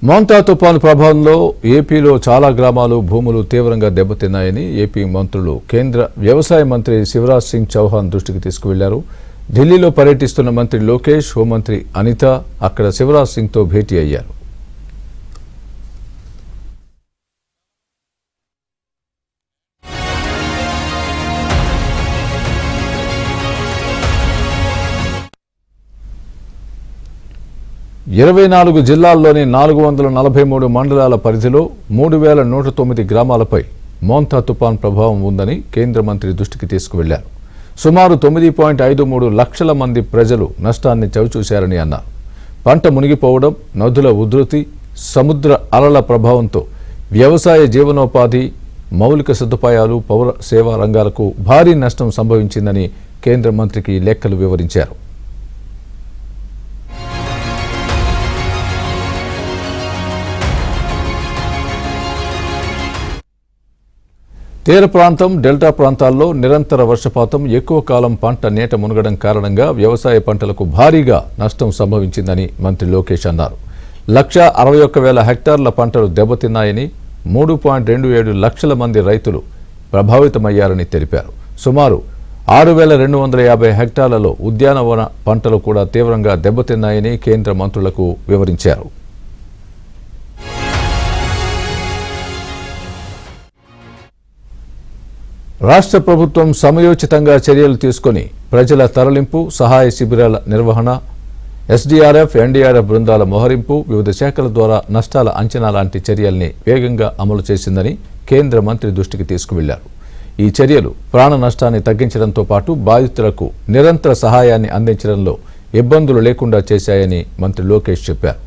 మోంతా తుపాను ప్రభావంలో ఏపీలో చాలా గ్రామాలు భూములు తీవ్రంగా దెబ్బతిన్నాయని ఏపీ మంత్రులు కేంద్ర వ్యవసాయ మంత్రి శివరాజ్ సింగ్ చౌహాన్ దృష్టికి తీసుకువెళ్లారు. ఢిల్లీలో పర్యటిస్తున్న మంత్రి లోకేష్, హోంమంత్రి అనిత అక్కడ శివరాజ్ సింగ్తో భేటీ అయ్యారు. ఇరవై 24 జిల్లాల్లోని 443 మండలాల పరిధిలో 3109 గ్రామాలపై మోంతా తుపాన్ ప్రభావం ఉందని కేంద్ర మంత్రి దృష్టికి తీసుకువెళ్లారు. సుమారు 9.53 లక్షల మంది ప్రజలు నష్టాన్ని చవిచూశారని అన్నారు. పంట మునిగిపోవడం, నదుల ఉధృతి, సముద్ర అలల ప్రభావంతో వ్యవసాయ జీవనోపాధి, మౌలిక సదుపాయాలు, పౌర సేవా రంగాలకు భారీ నష్టం సంభవించిందని కేంద్ర మంత్రికి లెక్కలు వివరించారు. తీర ప్రాంతం, డెల్టా ప్రాంతాల్లో నిరంతర వర్షపాతం, ఎక్కువ కాలం పంట నీట మునగడం కారణంగా వ్యవసాయ పంటలకు భారీగా నష్టం సంభవించిందని మంత్రి లోకేష్ అన్నారు. 1,61,000 హెక్టార్ల పంటలు దెబ్బతిన్నాయని, 3.27 లక్షల మంది రైతులు ప్రభావితమయ్యారని తెలిపారు. సుమారు 6,250 హెక్టార్లలో ఉద్యానవన పంటలు కూడా తీవ్రంగా దెబ్బతిన్నాయని కేంద్ర మంత్రులకు వివరించారు. రాష్ట్ర ప్రభుత్వం సమయోచితంగా చర్యలు తీసుకుని ప్రజల తరలింపు, సహాయ శిబిరాల నిర్వహణ, ఎస్డీఆర్ఎఫ్, ఎన్డీఆర్ఎఫ్ బృందాల మోహరింపు, వివిధ శాఖల ద్వారా నష్టాల అంచనా లాంటి చర్యల్ని వేగంగా అమలు చేసిందని కేంద్ర మంత్రి దృష్టికి తీసుకువెళ్లారు. ఈ చర్యలు ప్రాణ నష్టాన్ని తగ్గించడంతో పాటు బాధితులకు నిరంతర సహాయాన్ని అందించడంలో ఇబ్బందులు లేకుండా చేశాయని మంత్రి లోకేష్ చెప్పారు.